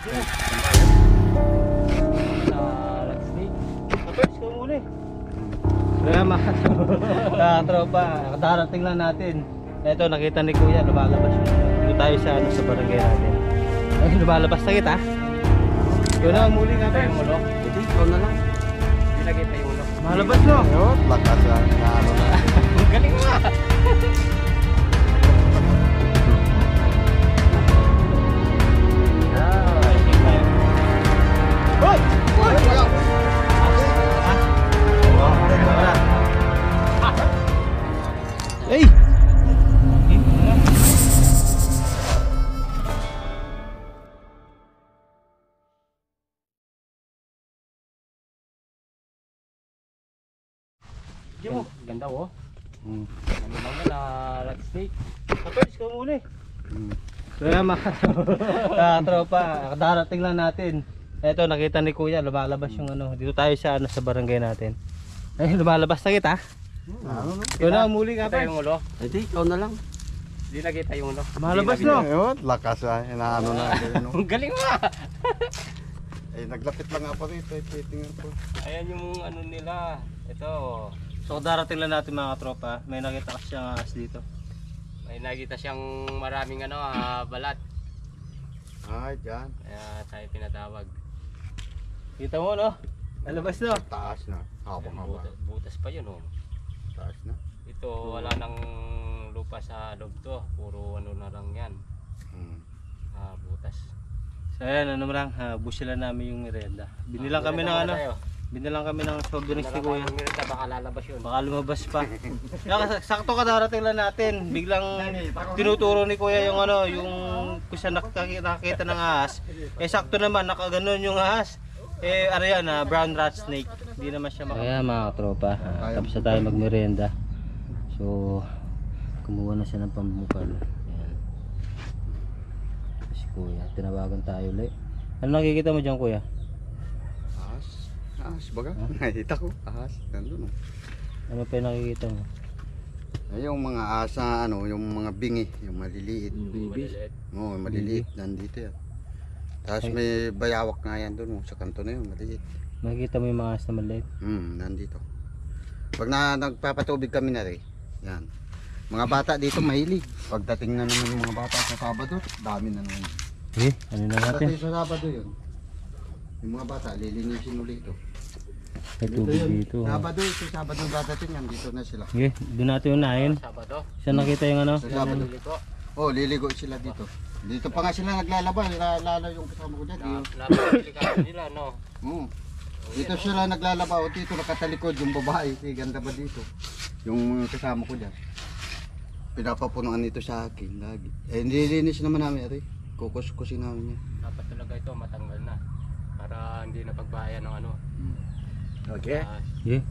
Kapers ka muli. Kaya mga tropa, darating lang natin. Ito nakita ni Kuya, lumalabas yun. Dito tayo sa sa barangay natin. Ay, lumalabas na kita. Ikaw na muli nga tayo mo, no? Hindi, ikaw na lang. Hindi nakita yung ulo. Malabas, no? Ayun, lakas na. Ang galing mo. Hoy! Hoy! Hey! Ganda oh. Ano lang yan, rat snake. Kapers ka muli. Kaya mga tropa, darating lang natin. Ito nakita ni Kuya, lumalabas yung dito tayo sa sa barangay natin. Ay, lumalabas na kita. Ikaw na muli nga pa yung ulo. Hindi, ikaw na lang. Hindi nakita yung ulo. Malabas, no? Ayun, lakas na. Inaano na. Ang galing mo. Eh, naglapit lang ako rito. Titingnan ko. Ayan yung nila. Ito. So darating lang natin mga tropa. May nakita kasi siyang ahas dito. May nakita siyang maraming balat. Ay, dyan. Kaya tayo pinatawag. Kita mo, no? Lalabas, no? Taas na. Haba-haba. Butas pa yun, oh. Taas na. Ito wala nang lupa sa loob to. Puro na lang yan. Butas. So ayan, lang, busila namin yung merienda. Binilang kami ng binilang kami ng soft drinks ni Kuya. Baka lalabas yun. Baka lumabas pa. Sakto ka darating lang natin. Biglang tinuturo ni Kuya yung yung kung siya nakakita ng ahas. Eh sakto naman nakaganon yung ahas. Eh ano yan, brown rat snake. Hindi naman siya Kaya mga tropa, tapos na tayo magmerienda. So kumuha na siya ng pambukal. Ayan. Si Kuya, tinawagan tayo ulit. Ano nakikita mo dyan, Kuya? Ahas. Ahas baga? Nakita ko. Ahas. Nandun. Ano pa yung nakikita mo? Ay, yung mga ahas na yung mga bingi. Yung maliliit. Oo, maliliit. Nandito yan. Tapos may bayawak nga yan doon. Sa kanto na yun, maliit. Makikita mo yung mga ahas na maliit? Nandito. Pag nagpapatubig kami na rin, yan. Mga bata dito mahilig. Pagdating na naman yung mga bata sa Sabado, dami na naman. Eh, ano na natin? Pagdating sa Sabado yun, yung mga bata lilinisin ulit ito. May tubig dito. Sabado, sa Sabado dadating yan, dito na sila. Okay, doon natin unahin. Sabado. Saan nakita yung Sa Sabado. Liliko. Oh, liligo sila dito. Dito pa nga sila naglalaba, lalo yung kasama ko dyan. Napakalikaan nila, no? Dito sila naglalaba, o dito nakatalikod yung babae. Ganda ba dito? Yung kasama ko dyan. Pinapapunuan nito sa akin lagi. Eh, nililinis naman namin rin. Kukuskusin namin yan. Dapat talaga ito matanggal na. Para hindi na pagbahayan ng Okay. Okay.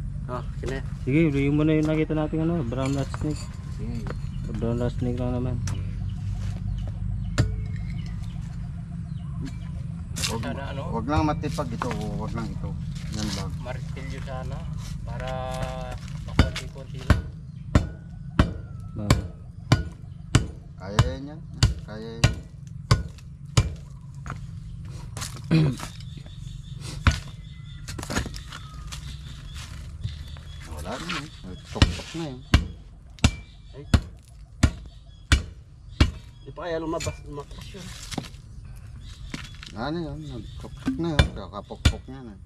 Sige. Sige, ulihin mo na yung nakita natin brown rat snake. Sige. Brown rat snake lang naman. Wag lang matipag ito, wag lang ito. Yan lang. Martilyo sana. Para makonti-konti lang. Kaya yan yan. Kaya yan. Wala rin yun. Tok-tok na yun. Di pa kaya lumakas yun. Ano yun? Tok-tok na yun. Kakapok-pok niya na.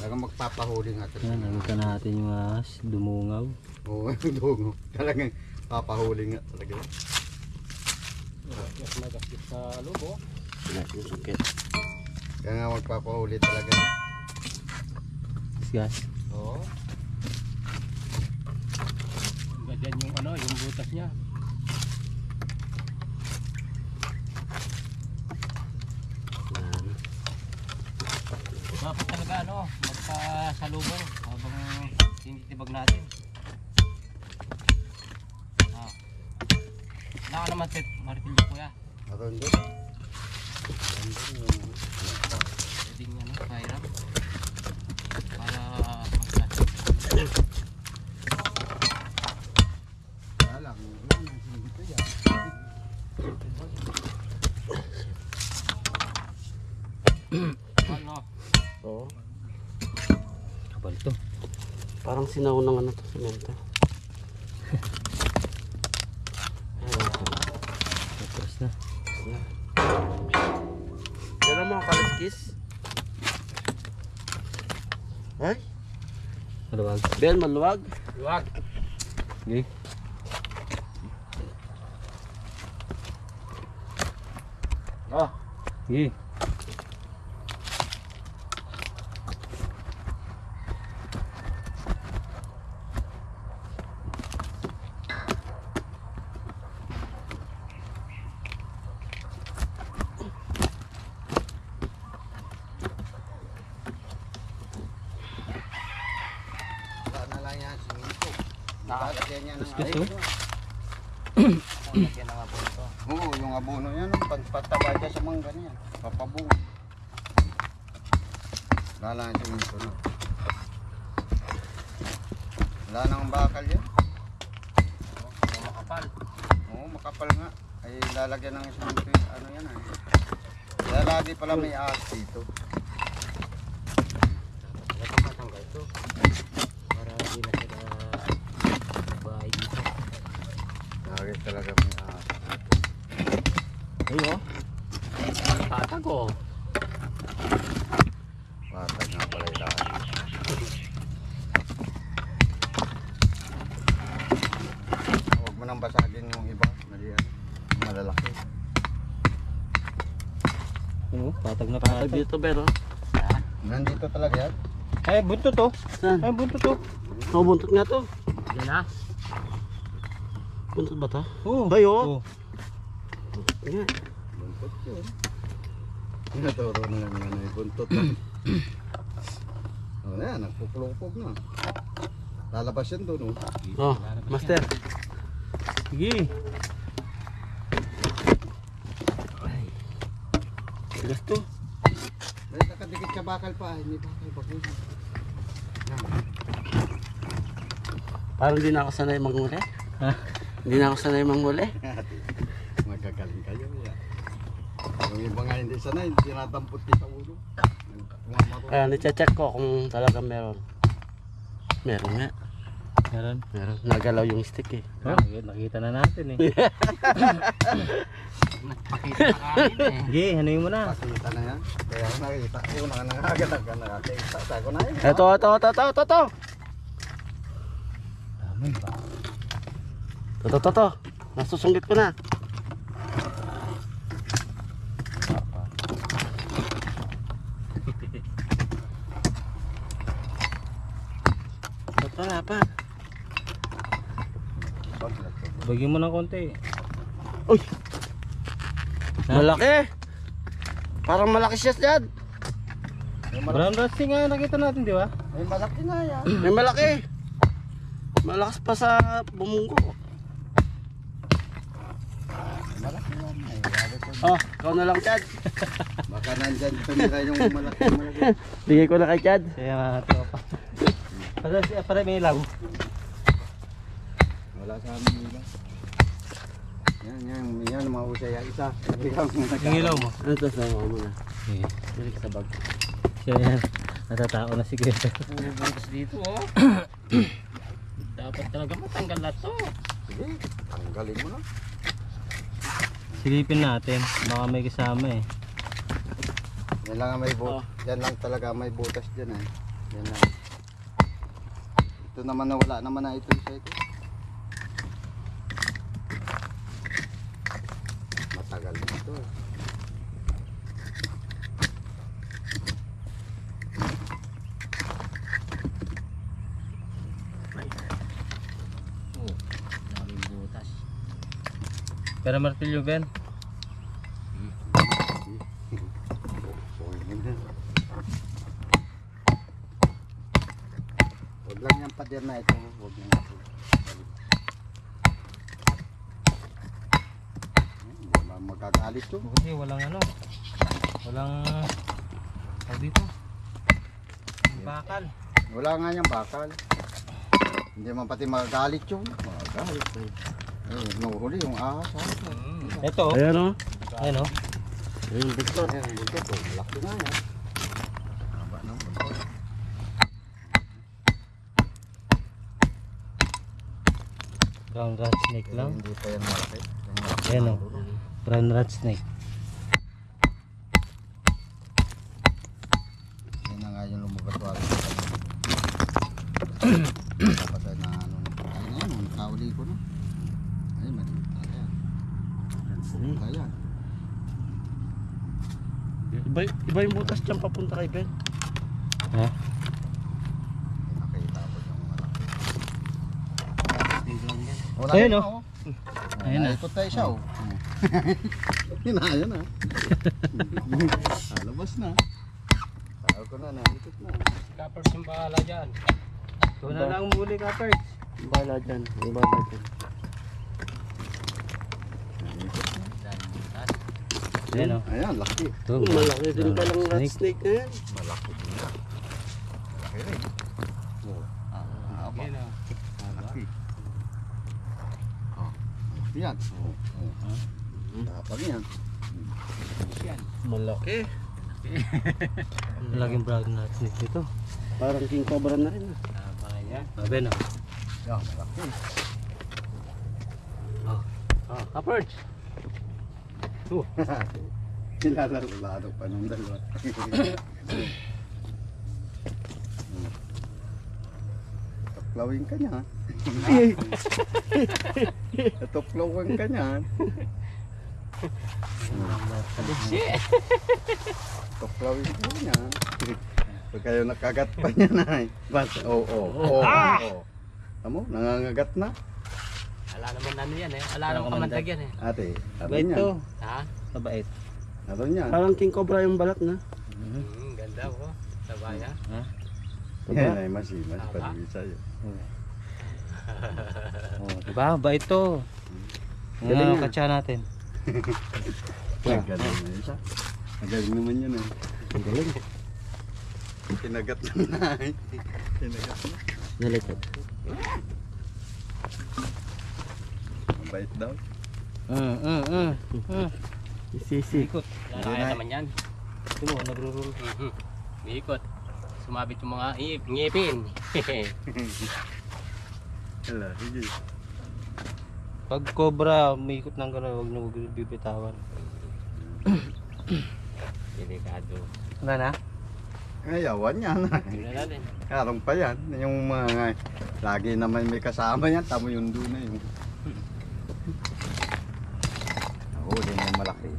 Talagang magpapahuli nga talaga. Yan, nakita natin yung ahas, dumungaw. Oo, dungo. Talagang papahuli nga talaga. Nagastos sa lubo. Yung sukit. Kaya nga magpapahuli talaga. Guys. Oo. Ganyan yung yung butas niya. Dapat talaga magkasalubong habang tinitibag natin. Ah. Naka naman set, martilyo kuya. Aron doon. Pwede nga no, kaya. Para magkasya. Alam mo, wala nang sinito yan. Ano? Oo. Kapal to. Parang sinaunang ano to, semento. Tapos na. Yan ang mga kaliskis. Ay, Maluwag. Ben, maluwag. Luwag. Okay. Oh, Sige. Wala na lang yan, sinito. Nakalagyan yan ng Kuskus, ayos. Lagyan ng abon to. Oo, yung abono yan, pagpataba dyan sa mga ganyan. Papabungo. Wala lang yung sinito na. Wala nang bakal yan. Makapal. Oo, makapal nga. Ay lalagyan ng sinito yung ano yan ay. Kaya lagi pala may ahas dito. Dapat matanggal ito. Para hindi na sila bahay dito. Lagi talaga may ahas. Ayo. Patag oh. Patag nga pala yung lahat. Huwag mo nang basagin yung iba. Malalaki. Ano? Patag na patag patag. dito, Ben, oh. Nandito talaga yan. Ay, buntot to. Saan? Ay, buntot to. Oh, buntot nga to. Yan na. Buntot ba to? Oo. Ay, oh. Yan. Buntot yun. Naturo na lang yan ay buntot. O na yan, nagpuklopog na. Lalabas yan doon. Oh, master. Sige. Tigas to. May nakadikit ka bakal pa. Hindi bakal bakal. Parang hindi na ako sanay manghuli. Ha? Hindi na ako sanay manghuli. Magkagaling kayo. Ya. Yung iba nga hindi sanay, tinatampot kita ulo. Kaya niche-check ko kung talaga meron. Meron nga. Meron. Meron. Nagalaw yung stick eh. Oh, yun, nakita na natin eh. Nakita na kami eh. Sige, hanuin mo na. Pakita na yan. Kaya ako nakita. Una ka nangaganag ka nakakita. Sabi ko na yun. Ito. Dami ba? Ito. Nasusungkit ko na. Wala pa. Bagyan mo ng konti. Uy! Ha? Malaki! Parang malaki siya dyan. Brown rusty nga nakita natin, di ba? May malaki nga yan. May malaki. Malakas pa sa bumunggo. Malaki yan. Ay, wala ko. Oh, ikaw na lang, Chad. Baka nandyan tumira yung malaki. Bigay ko na kay Chad. Kaya mga tropa. Para may ilaw. Wala sa amin nila. Yan, mahusay yan. Isa. Yung ilaw mo. Ito sa mga muna. Sige. Balik sa bag. Siya yan. Natatao na si Greta. Puro butas dito oh. Dapat talaga matanggal na to. Sige, tanggalin mo na. Silipin natin. Baka may kasama eh. Yan lang may Oh. Yan lang talaga may butas dyan eh. Yan lang. Ito naman na wala naman na ito isa ito. Matagal na ito eh. Oh, daming butas. Pero martilyo, Ben. Huwag lang yung pader na ito. Huwag na natin. Hindi naman magkakalit to. Kasi walang ano. Walang tawag dito. Bakal. Wala nga niyang bakal. Hindi man pati magagalit yun. Magagalit eh. Nuhuli yung ahas. Ito. Ayan o. Ayan o. Ayan, Victor. Ayan, dito to. Malaki nga yan. Haba ng pagkaw. Brown rat snake lang. Hindi pa yan malaki. Ayan o. Brown rat snake. Yan na nga yung lumabas-wari. Kapatay na ano. Ayun na yan. Kauli ko na. Ayun, maliit na yan. Ayan. Iba yung butas dyan papunta kay Ben. Ha? Nakita ko yung malaki. Wala Ayun, na, oh. oh. Ayun na. Ikot tayo siya, oh. Yun na, yun na. Alabas na. Tawag ko na, naikot na. Kapers yung bahala dyan. Ito na lang muli ka, Perch. Yung bala dyan. Yung bala dyan. Ayan o. Ayan, laki. Ito. Malaki din palang rat Snake. snake na yan. Malaki din na. Malaki rin. Oh, haba. Yan o. Malaki. Oh, malaki yan. Oh. Tapang yan. Malaki. Laging brown rat snake dito. Parang king cobra na rin. Tama yan. Ben o. Yan, malaki. Kaperch. Nilalaro pa nung dalawa. Tuklawin ka niya. Tuklawin ka niya. Tuklawin ka niya. Pag kayo nakagat pa niya na. Oo. Tamo, nangangagat na. Wala naman ano yan eh. Wala naman kamandag yan eh. Ate, Bait niya. to. Ha? Mabait. Naroon niya. Parang king cobra yung balat na. Ganda ko. Sabaya. Yan ay masimas pag-ibig sa'yo. Oh, diba? Mabait to. Galing Ano nga. katsa natin? Magaling na yun siya. Magaling naman yun eh. Ang galing. Kinagat na na eh. Kinagat na. Nalikot. Mabait daw. Sisi. Ikot. Lalaki naman yan. Ito mo, nagro-roll. Ikot. Sumabit yung mga ngipin. Hala, sige. Pag cobra, umiikot ng gano'n, huwag nyo bibitawan. Delikado. Wala na? Ayawan niya na. Tingnan natin. Karong pa yan. Yung mga lagi naman may kasama yan. Tamo yung doon na yung. Nahuli na yung malaki.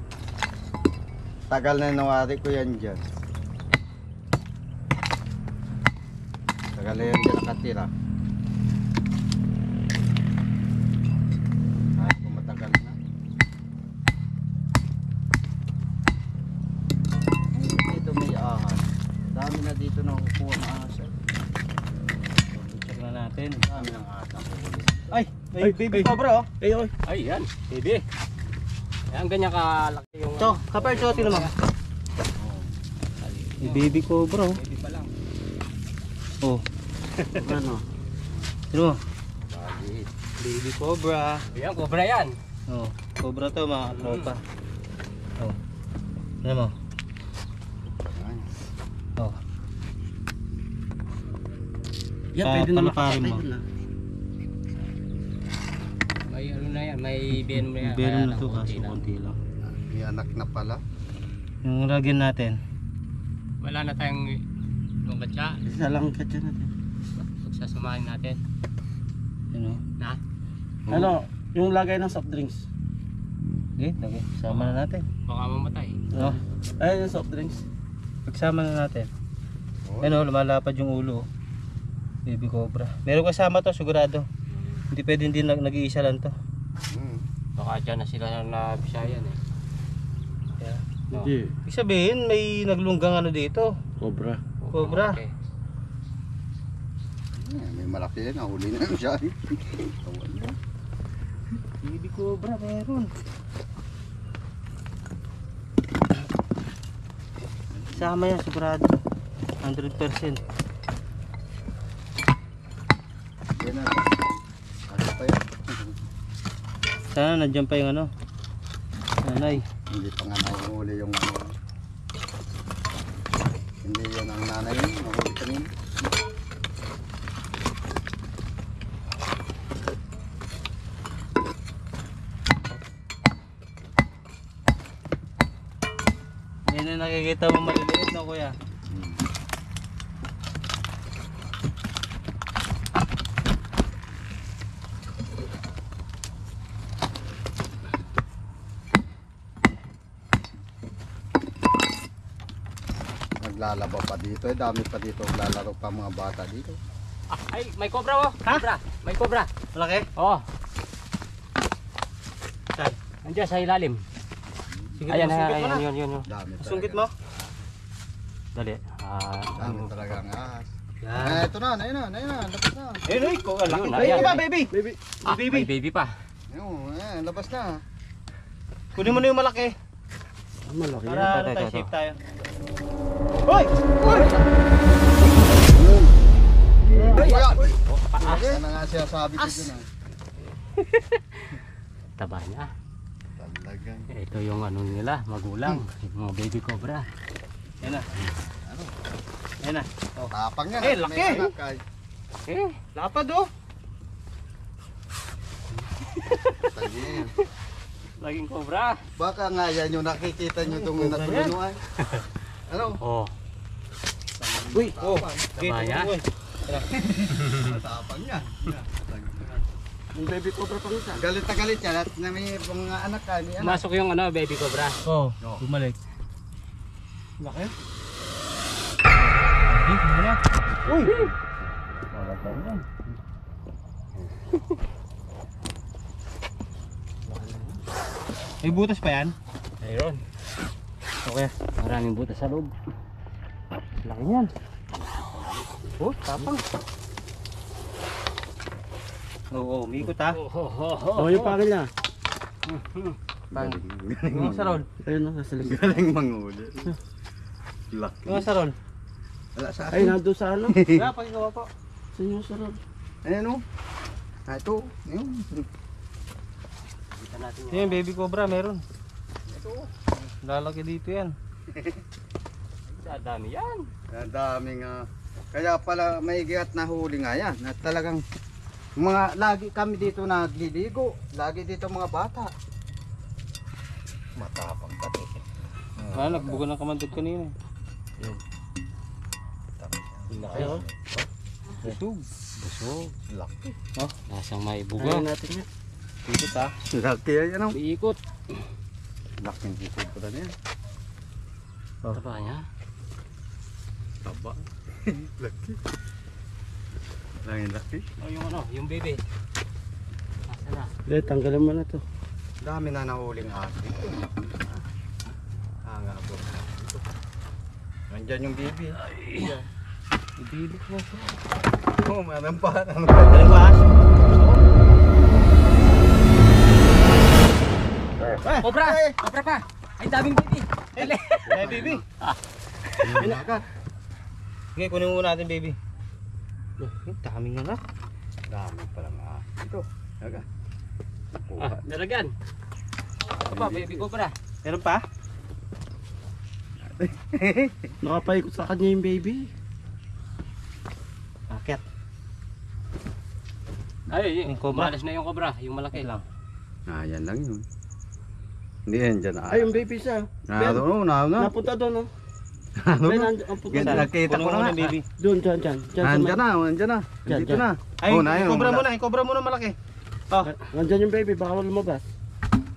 Tagal na nawari ko yan dyan. Tagal na yan dyan nakatira. Kahit kung matagal na. Dito may ahas. Dami na dito na kukuha ng ahas. Check na natin. Dami ng ahas na kukuha. Ay! May baby cobra oh! Ay, oy. Ay, yan. Baby. Yan, ganyan kalaki yung... Ito, kapar ito, tingnan mo. May baby cobra oh. Baby pa lang. Oh, Ano? tingnan mo. Lagi. Baby cobra. Yan, cobra yan. Oh, cobra to mga tropa. Oh. Tingnan mo. Ay. Oh. Yan, Ah, pwede na palakarin makapatay mo. dun, ah. May ano na yan, may venom na yan. Venom Kaya na to konti kaso lang. konti lang. May anak na pala. Yung lagyan natin. Wala na tayong yung katsa. Isa lang ang katya natin. Pagsasamahin natin. Ano? Na? Ano? Yung lagay ng soft drinks. Okay, lagay. Sama na natin. Baka mamatay. Oh, Ayun yung soft drinks. pagsama na natin. Oh. Ano, lumalapad yung ulo. oh. Baby cobra. Meron kasama to, sigurado. Hindi pwede hindi nag-iisa lang to. Baka dyan na sila na Bisayan eh. Kaya, Hindi. ibig sabihin, may naglunggang ano dito. Cobra. Cobra. Okay. May malaki yan, nahuli na yun siya. Baby cobra meron. Sama yan sigurado. 100%. Yan na. Ano pa yan? Sana nandiyan pa yung ano. Nanay. Hindi pa nga nahuli yung ano. Hindi yan ang nanay yun, nahuli kanina. Yan na nakikita mo maliliit na kuya. Naglalaba pa dito, dami pa dito, naglalaro pa mga bata dito. Ay, may cobra oh. Cobra. May cobra. Malaki? Oh, Saan? nandiyan sa ilalim. Sige, Ayan, sungkit mo na. yun. Dami talaga. Sungkit mo? Dali. Dami talaga ang ahas. Yan. Ito na, ayun na, labas na. Ayun ay, ko laki. Ayun, Ay, ayan. ba, baby? Baby. Baby. May baby pa. Ayun, labas na. Kunin mo na yung malaki. Malaki yan. Para ano ito, tayo, ito. safe tayo. Hoy! Hoy! Yan na nga siya sabi ko dun Taba niya. Talagang. Ito yung ano nila, magulang. Yung mga baby cobra. Yan na. Yan na. Oh. Tapang yan. Eh, May laki. anak, ay. Eh, Lapad oh. Tagi yan. laging cobra. Baka nga yan yung nakikita nyo itong natulungan. Ano? Oh, Uy, oh. Taba niya. Tapang yan. Yung baby cobra pang isa. Galit na galit yan at na may mga anak ka. May anak. masok yung ano, baby cobra. Oh, No. bumalik. Laki. Ay, wala. Uy! Wala pa yan. May butas pa yan? Ayun. Okay. Maraming butas sa loob. Laki yan. Oh, tapang. Oo, umikot ha. Oh, yung pangil niya. Galing. Yung sarol. Ayun na, nasa likod. Galing manguli. Laki. Yung sarol. Wala sa Ay, akin. nandun sa ano? Kaya, pakigawa po. Sa inyo sarap. Ayan o. Ito. Ayun. Kita natin Yung baby cobra, meron. Lalaki dito yan. Sa dami yan. Ang daming kaya pala may giat na huli nga yan. Na talagang mga lagi kami dito nagliligo. Lagi dito mga bata. Matapang ka dito. Ah, nagbuga ng kamandod kanina. Laki oh. Busog. Busog. Laki. Nasang may Ayun buga. natin niya. Dito ta. Laki yan o. Iikot. Laking dito pa na yan. Taba niya. Taba. Laki. Laki. Oh, yung ano, yung baby. Nasaan na? Eh, tanggalin mo na to. Dami na nahuling asin. Nga po. Nandyan yung baby. Idilip mo. Oo, meron pa. Ano ba? Cobra! Cobra pa! Ay, daming baby! Dali! Hey, baby. Okay, kunin mo natin, baby. Daming anak. Dami pala nga. Ito. Naga. Ah, nalagyan. Ito pa, baby cobra. Meron pa? Nakapaikot sa kanya yung baby. Akit. Ay, Yung cobra? umalis na yung cobra, yung malaki. lang. Yan lang yun. Hindi yan dyan. Ay, yung baby siya. Napunta Napunta doon, oh. Ano Ben, na? ang punta Ganda, doon. nakita ko Kunin mo na na, nga. baby. Doon, dyan. Nandyan na, nandyan na. Dyan, Dito dyan. na. Ay, Oh, na yun, cobra wala. muna, cobra muna malaki. Oh. Nandyan yung baby, baka lumabas.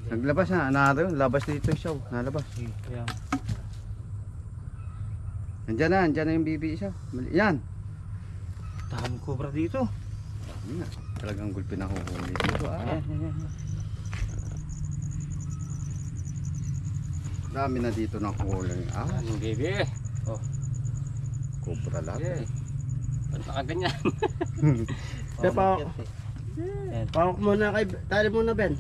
Naglabas na. Nandun, labas dito siya. Nalabas. Yan. Nandyan na yung bibi siya. Yan. Daming cobra dito. Yan na. Talagang gulpi na huhuli dito. Ayan. Dami na dito ng huling. Yung baby. Cobra lahat. Yeah. Ba't nakaganyan? Kaya pa, Ayan. pawak muna kay, tali muna Ben.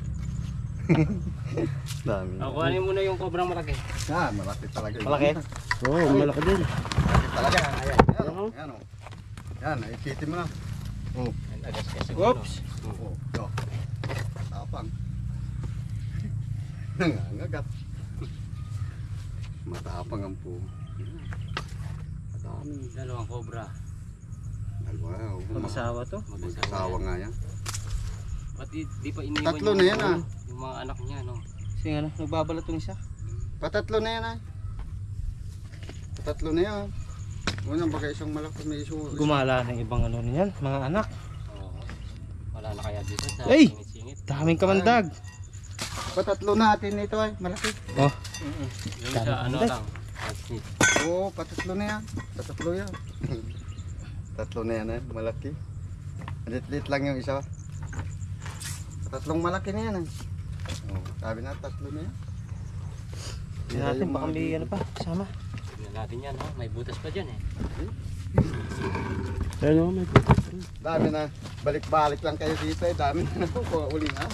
Dami. Kuhanin mo na yung cobrang malaki. Ah, malaki talaga. Malaki? Oo, malaki din. Malaki talaga. Ayan. Ayan. Ano? Ayan. Oh. Yan, ipitin mo na. Oh. Ang agas kasi. Oops! Oh. Yo. Tapang. Nangangagat. Matapang ang po. Madami. Dalawang cobra. Wow. Mag-asawa to. Mag-asawa nga yan. Ba't di pa iniwan Tatlo na yan, ah. Yung mga anak niya, no? Kasi ano, nagbabalat tong isa. Patatlo na yan ay. Patatlo na yan. Unang baka isang malaki may iso. Gumala ng ibang ano niyan, mga anak. Oo. Wala na kaya dito sa Ay! singit-singit. Daming kamandag. Patatlo natin ito ay. Malaki. Oh, Yung sa ano lang. Snake. Oo, patatlo na yan. Patatlo yan. Tatlo na yan ay. Malaki. Lit-lit lang yung isa. Tatlong malaki na yan ay. Oh, sabi na tatlo na yan. hindi natin baka may ano pa, kasama. Tingnan natin yan, ha? May butas pa dyan, eh. Ayun o, may putas. Dami na. Balik-balik lang kayo dito eh. Dami na po. Uli na.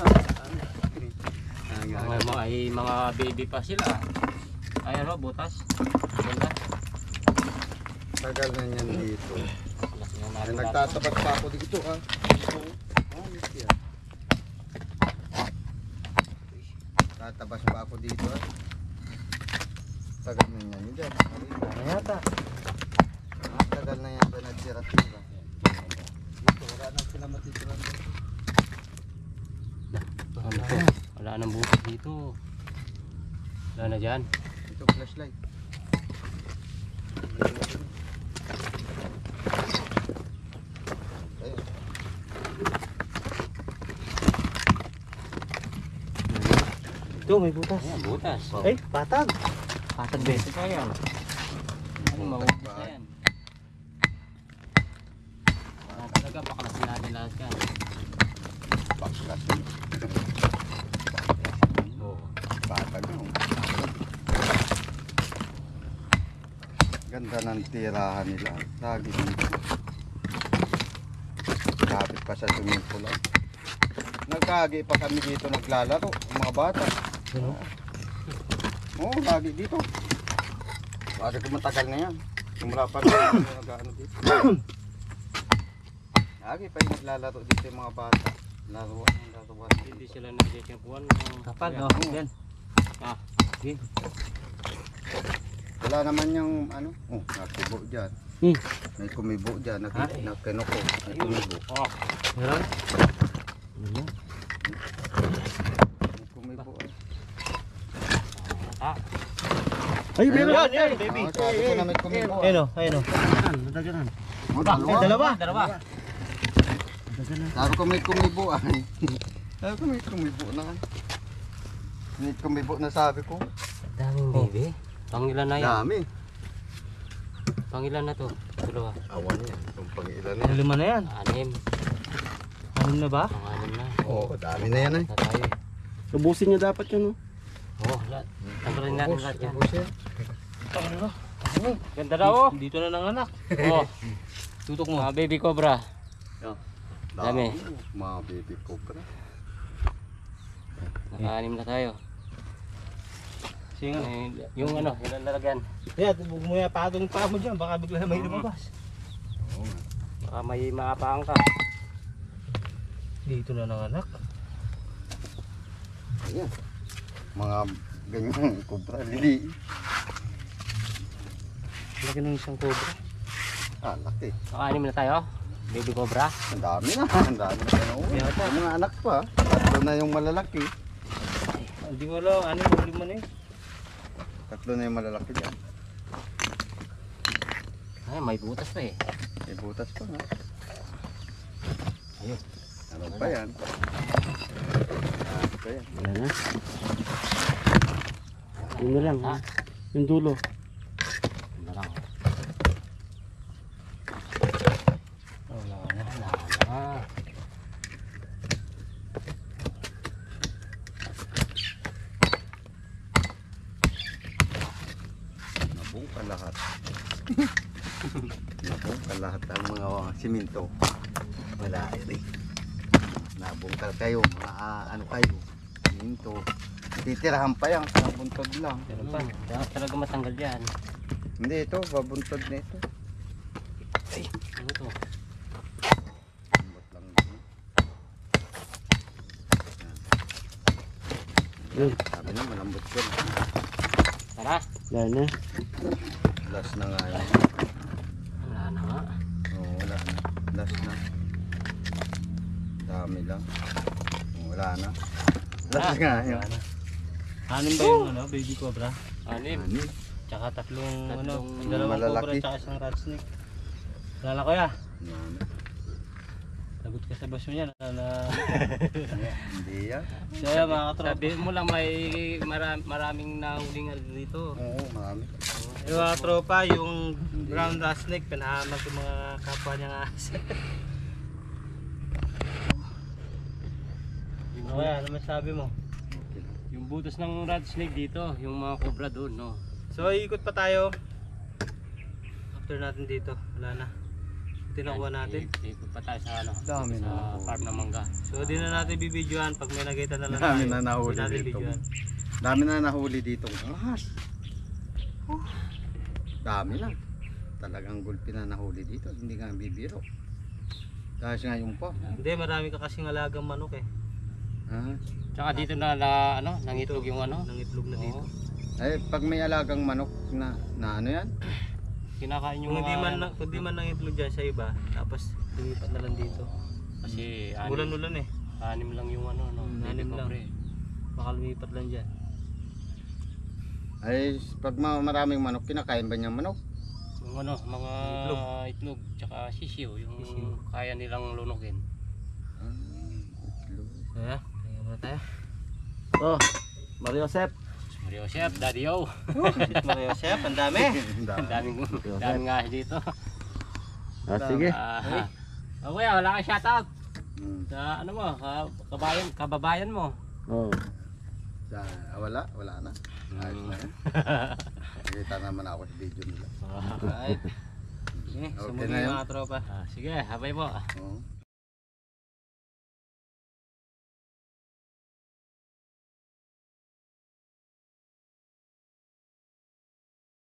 Mga baby pa sila. Ay, ano, butas. Ganda. Tagal na yan dito. Laki na Ay, natin. nagtatapat pa ako dito ah. Tatabas pa ako dito ah. Tagal na yan yun dyan. Ano yata? Tagal na yan dyan nagsira-sira. Dito wala na sila matitira dito. Ano to? Wala nang butas dito. Wala na dyan. Ito flashlight. Ayun. Ito, may butas. Ayan, butas. Ay, patag. Patag din. Ito pa yan. Ano, mabutas na yan. Para talaga, paklasin natin lahat yan. Baklas. Oo. Patag no. Ganda ng tirahan nila. Lagi dito. Kapit pa sa swimming pool. Nagkagi pa kami dito naglalaro. Ang mga bata. Ano? Oo, lagi dito. Lagi ko matagal na yan. Simula pa rin nag-ano dito. Lagi pa yung naglalaro dito yung mga bata. Laruan. Hindi sila nag-champuan. Kapag, Kuya. oh, yan. Ah, Wala naman yung ano. Oh, nakibo dyan. May kumibo dyan. Nakinoko. May kumibo. oh. Meron? May kumibo. Ah, Ay, meron. Yan, yan, baby. Sabi ko na may kumibo. Ayun o, ayun o. Nadaganan. Oh, dalawa. Dalawa. dalawa. Nadaganan. Sabi ko may kumibo. Sabi ko may kumibo na. May kumibo na sabi ko. Daming baby. Pangilan na yan. Dami. Pangilan na to. Dalawa. Awan yan. Itong pangilan na yan. Lima na yan. Anim. Anim na ba? Pangalan na. Oo, dami na yan eh. Na tayo. Ubusin niya dapat yun, no? Oo, lahat. Tanggalin natin lahat yan. Ubus yan. Ganda daw, oh. Dito na nanganak. Oh, Tutok mo. mga baby cobra. Dami. Mga baby cobra. Naka-anim na tayo. Sige nga. Yung ano, yung lalagyan. Kaya, huwag mo yung patong pa mo dyan. Baka bigla may lumabas. Oo nga. Baka may maapaang ka. Dito na nanganak. Ayan. Mga ganyan cobra. Lili. Laki ng isang cobra. Ah, laki. Naka-anim na tayo. Baby cobra. Ang dami na. Ang dami na ganun. Yung mga anak pa. Tatlo na yung malalaki. Hindi mo lang, ano yung lima na yun. Tatlo na yung malalaki dyan. Ay, may butas pa eh. May butas pa nga. Ayun. Ano pa yan? Ano pa yan? Wala na. Yun na lang, ha? Yung dulo. Ano lang. Wala na. Ah. Nabungka lahat. Nabungka lahat ang mga dito. Wala rin. Nabungkal kayo, mga ano kayo. Dito. Titirahan pa yan, kabuntod lang. Pero pa, dapat talaga matanggal yan. Hindi ito, babuntod na ito. Ano to? Lambot lang din. Yun. Sabi na, malambot yun. Tara. Yan na. Last na nga yun. Wala na nga. Oo, wala na. Last na. Dami lang. Oo, wala na. Last nga yun. Anim ba yung ano, baby cobra? Anim. Ano? Tsaka tatlong ano, Tatlong dalawang malalaki. cobra tsaka isang rat snake. Wala na kuya. Ano? Lagot ka sa baso niya. Hindi yan. So yan mga katropa. Sabi mo lang may maraming nahuling dito. Oo, marami. Yung mga tropa, yung brown rat snake, pinahamag yung mga kapwa niyang ahas. Ano kaya, ano masabi mo? Yung butas ng rat snake dito, yung mga cobra doon, no? So ikot pa tayo. After natin dito, wala na. Tinakuha natin. Ikot pa tayo sa ano, Dami sa na. farm ng mangga. So di na natin bibidyohan pag may nakita na lang Dami tayo. na nahuli Di natin dito. bidyohan. Dami na nahuli dito. Ahas. Dami lang. Talagang gulpi na nahuli dito. Hindi nga bibiro. Dahil nga yung pa. Hindi, marami ka kasing alagang manok eh. Ha? Tsaka dito na ano, nangitlog yung ano. Nangitlog na dito. Ay, pag may alagang manok na ano yan? Kinakain yung Kung hindi mga, man, kung di man nangitlog dyan sa iba, tapos lumipat na lang dito. kasi Ulan-ulan eh. anim lang yung ano, no? Anim baby lang. cobra eh. Baka lumipat lang dyan. Ay, pag maraming manok, kinakain ba niya manok? Yung ano, mga itlog, tsaka sisiyo, yung Sisiyo. kaya nilang lunogin. So yeah, tayo muna tayo. Oh, Mario Josep. Mario Chef, Daddy O. Mario Chef, ang dami. Ang daming nga dito. Ah, sige. Okay, wala kang shoutout Hmm. sa ano mo, kababayan mo. Oh. Wala na. Ayos na yan. Nakita naman ako sa video nila. Alright. Okay, Okay sumuli na yun. mga tropa. Sige, habay po. Oo.